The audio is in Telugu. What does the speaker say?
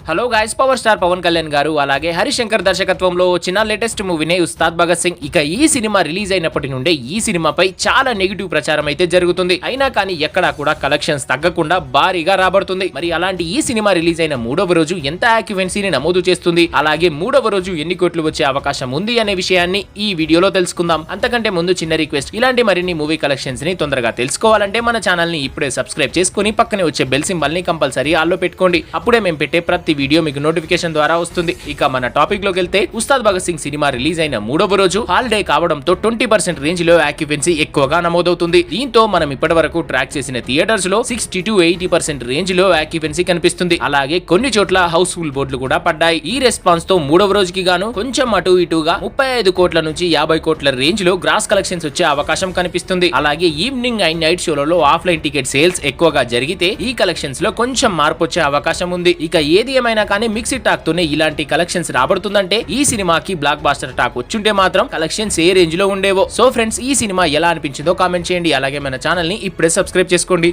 Hello guys, power star Pawan Kalyan గారు అలాగే హరిశంకర్ దర్శకత్వంలో వచ్చిన లేటెస్ట్ మూవీనే ఉస్తాద్ భగత్ సింగ్. ఇక ఈ సినిమా రిలీజ్ అయినప్పటి నుండే ఈ సినిమాపై చాలా నెగిటివ్ ప్రచారం అయితే జరుగుతుంది. అయినా కానీ ఎక్కడా కూడా కలెక్షన్స్ తగ్గకుండా భారీగా రాబడుతుంది. మరి అలాంటి ఈ సినిమా రిలీజ్ అయిన మూడవ రోజు ఎంత ఆక్యుపెన్సీని నమోదు చేస్తుంది, అలాగే మూడవ రోజు ఎన్ని కోట్లు వచ్చే అవకాశం ఉంది అనే విషయాన్ని ఈ వీడియోలో తెలుసుకుందాం. అంతకంటే ముందు చిన్న రిక్వెస్ట్, ఇలాంటి మరిన్ని మూవీ కలెక్షన్స్ ని తొందరగా తెలుసుకోవాలంటే మన ఛానల్ ని ఇప్పుడే సబ్స్క్రైబ్ చేసుకుని పక్కనే వచ్చే బెల్ సింబల్ ని కంపల్సరీ ఆల్లో పెట్టుకోండి. అప్పుడే మేము పెట్టే ప్రతి వీడియో మీకు నోటిఫికేషన్ ద్వారా వస్తుంది. ఇక మన టాపిక్ లోకి వెళ్తే, ఉస్తాద్ భగత్ సింగ్ సినిమా రిలీజ్ అయిన మూడవ రోజు హాలిడే కావడంతో 20% రేంజ్ లో ఆక్యుపెన్సీ ఎక్కువగా నమోదవుతుంది. దీంతో మనం ఇప్పటి వరకు ట్రాక్ చేసిన థియేటర్స్ లో 60 to 80% రేంజ్ లో ఆక్యుపెన్సీ కనిపిస్తుంది. అలాగే కొన్ని చోట్ల హౌస్ఫుల్ బోర్డులు కూడా పడ్డాయి. ఈ రెస్పాన్స్ తో మూడవ రోజుకి గాను కొంచెం అటు ఇటుగా 35 కోట్ల నుంచి 50 కోట్ల రేంజ్ లో గ్రాస్ కలెక్షన్స్ వచ్చే అవకాశం కనిపిస్తుంది. అలాగే ఈవినింగ్ అండ్ నైట్ షోలలో ఆఫ్లైన్ టికెట్ సేల్స్ ఎక్కువగా జరిగితే ఈ కలెక్షన్స్ లో కొంచెం మార్పు వచ్చే అవకాశం ఉంది. ఇక ఏది ఏమైనా కానీ మిక్స్డ్ టాక్ తోనే ఇలాంటి కలెక్షన్స్ రాబడుతుందంటే ఈ సినిమాకి బ్లాక్ బాస్టర్ టాక్ వచ్చుంటే మాత్రం కలెక్షన్స్ ఏ రేంజ్ లో ఉండేవో. సో ఫ్రెండ్స్, ఈ సినిమా ఎలా అనిపించిందో కామెంట్ చేయండి. అలాగే మన ఛానల్ ని ఇప్పుడే సబ్స్క్రైబ్ చేసుకోండి.